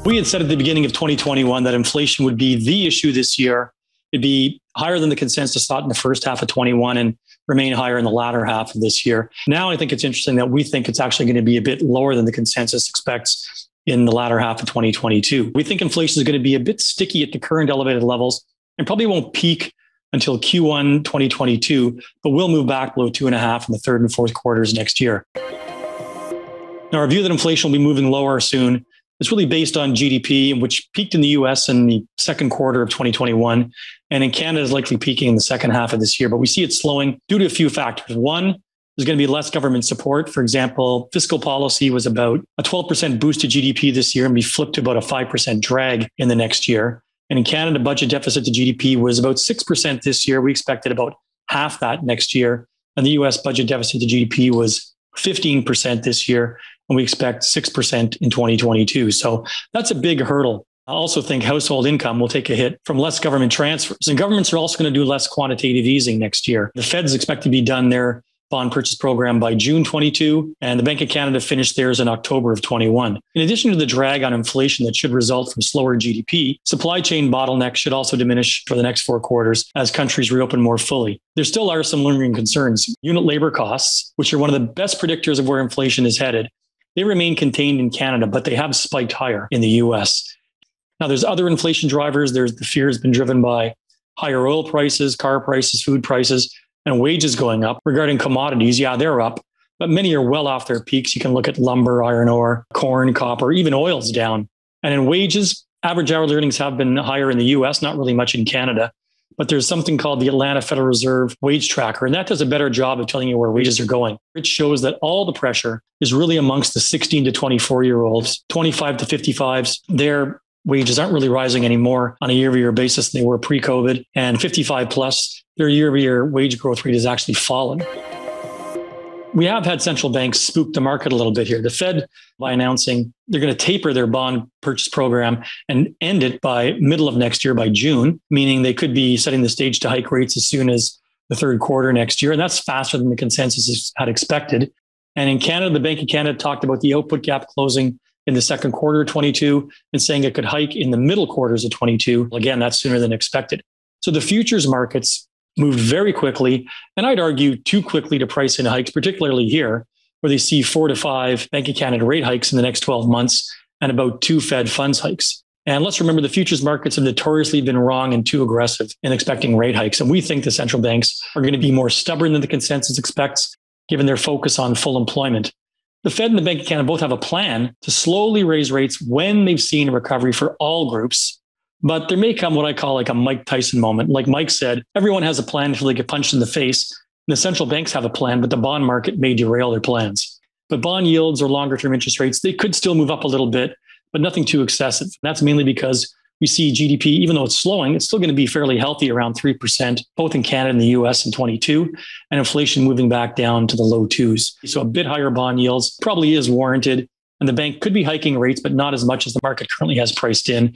We had said at the beginning of 2021 that inflation would be the issue this year. It'd be higher than the consensus thought in the first half of 21 and remain higher in the latter half of this year. Now, I think it's interesting that we think it's actually going to be a bit lower than the consensus expects in the latter half of 2022. We think inflation is going to be a bit sticky at the current elevated levels and probably won't peak until Q1 2022, but will move back below 2.5 in the third and fourth quarters next year. Now, our view that inflation will be moving lower soon is really based on GDP, which peaked in the US in the second quarter of 2021, and in Canada is likely peaking in the second half of this year. But we see it slowing due to a few factors. One, there's going to be less government support. For example, fiscal policy was about a 12% boost to GDP this year and be flipped to about a 5% drag in the next year. And in Canada, budget deficit to GDP was about 6% this year. We expected about half that next year. And the US budget deficit to GDP was 15% this year, and we expect 6% in 2022. So that's a big hurdle. I also think household income will take a hit from less government transfers. And governments are also going to do less quantitative easing next year. The Feds expect to be done their bond purchase program by June 22, and the Bank of Canada finished theirs in October of 21. In addition to the drag on inflation that should result from slower GDP, supply chain bottlenecks should also diminish for the next 4 quarters as countries reopen more fully. There still are some lingering concerns. Unit labor costs, which are one of the best predictors of where inflation is headed, they remain contained in Canada, but they have spiked higher in the US. Now, there's other inflation drivers. There's the fear has been driven by higher oil prices, car prices, food prices, and wages going up. Regarding commodities, yeah, they're up, but many are well off their peaks. You can look at lumber, iron ore, corn, copper, even oil's down. And in wages, average hourly earnings have been higher in the US, not really much in Canada. But there's something called the Atlanta Federal Reserve Wage Tracker, and that does a better job of telling you where wages are going. It shows that all the pressure is really amongst the 16 to 24-year-olds, 25 to 55s. Their wages aren't really rising anymore on a year-over-year basis than they were pre-COVID. And 55 plus, their year-over-year wage growth rate has actually fallen. We have had central banks spook the market a little bit here. The Fed, by announcing they're going to taper their bond purchase program and end it by middle of next year, by June, meaning they could be setting the stage to hike rates as soon as the third quarter next year. And that's faster than the consensus had expected. And in Canada, the Bank of Canada talked about the output gap closing in the second quarter of 22 and saying it could hike in the middle quarters of 22. Again, that's sooner than expected. So the futures markets moved very quickly, and I'd argue too quickly to price in hikes, particularly here, where they see 4 to 5 Bank of Canada rate hikes in the next 12 months and about 2 Fed funds hikes. And let's remember the futures markets have notoriously been wrong and too aggressive in expecting rate hikes. And we think the central banks are going to be more stubborn than the consensus expects, given their focus on full employment. The Fed and the Bank of Canada both have a plan to slowly raise rates when they've seen a recovery for all groups. But there may come what I call like a Mike Tyson moment. Like Mike said, everyone has a plan until they get punched in the face. And the central banks have a plan, but the bond market may derail their plans. But bond yields or longer term interest rates, they could still move up a little bit, but nothing too excessive. That's mainly because we see GDP, even though it's slowing, it's still going to be fairly healthy around 3%, both in Canada and the US in 22, and inflation moving back down to the low 2s. So a bit higher bond yields probably is warranted. And the bank could be hiking rates, but not as much as the market currently has priced in.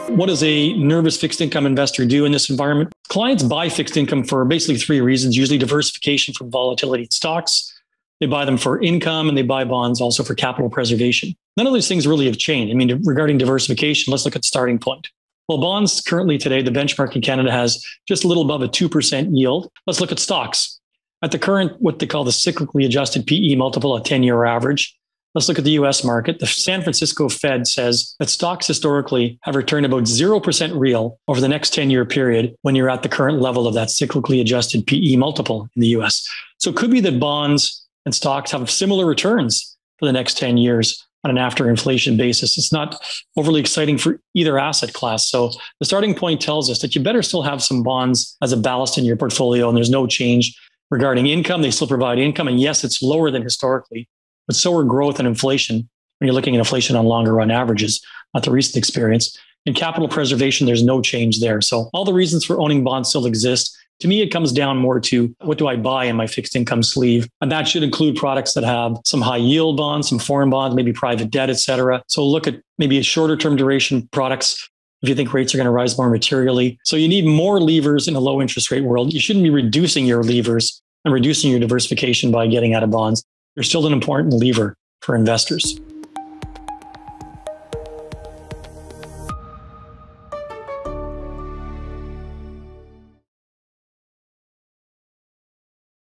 What does a nervous fixed income investor do in this environment? Clients buy fixed income for basically 3 reasons, usually diversification from volatility in stocks. They buy them for income, and they buy bonds also for capital preservation. None of these things really have changed. I mean, regarding diversification, let's look at the starting point. Well, bonds currently today, the benchmark in Canada has just a little above a 2% yield. Let's look at stocks. At the current, what they call the cyclically adjusted PE multiple, a 10-year average. Let's look at the US market. The San Francisco Fed says that stocks historically have returned about 0% real over the next 10-year period when you're at the current level of that cyclically adjusted PE multiple in the US. So it could be that bonds and stocks have similar returns for the next 10 years on an after inflation basis. It's not overly exciting for either asset class. So the starting point tells us that you better still have some bonds as a ballast in your portfolio, and there's no change regarding income. They still provide income. And yes, it's lower than historically, but so are growth and inflation when you're looking at inflation on longer run averages, not the recent experience. In capital preservation, there's no change there. So all the reasons for owning bonds still exist. To me, it comes down more to what do I buy in my fixed income sleeve? And that should include products that have some high yield bonds, some foreign bonds, maybe private debt, et cetera. So look at maybe a shorter term duration products if you think rates are going to rise more materially. So you need more levers in a low interest rate world. You shouldn't be reducing your levers and reducing your diversification by getting out of bonds. They're still an important lever for investors.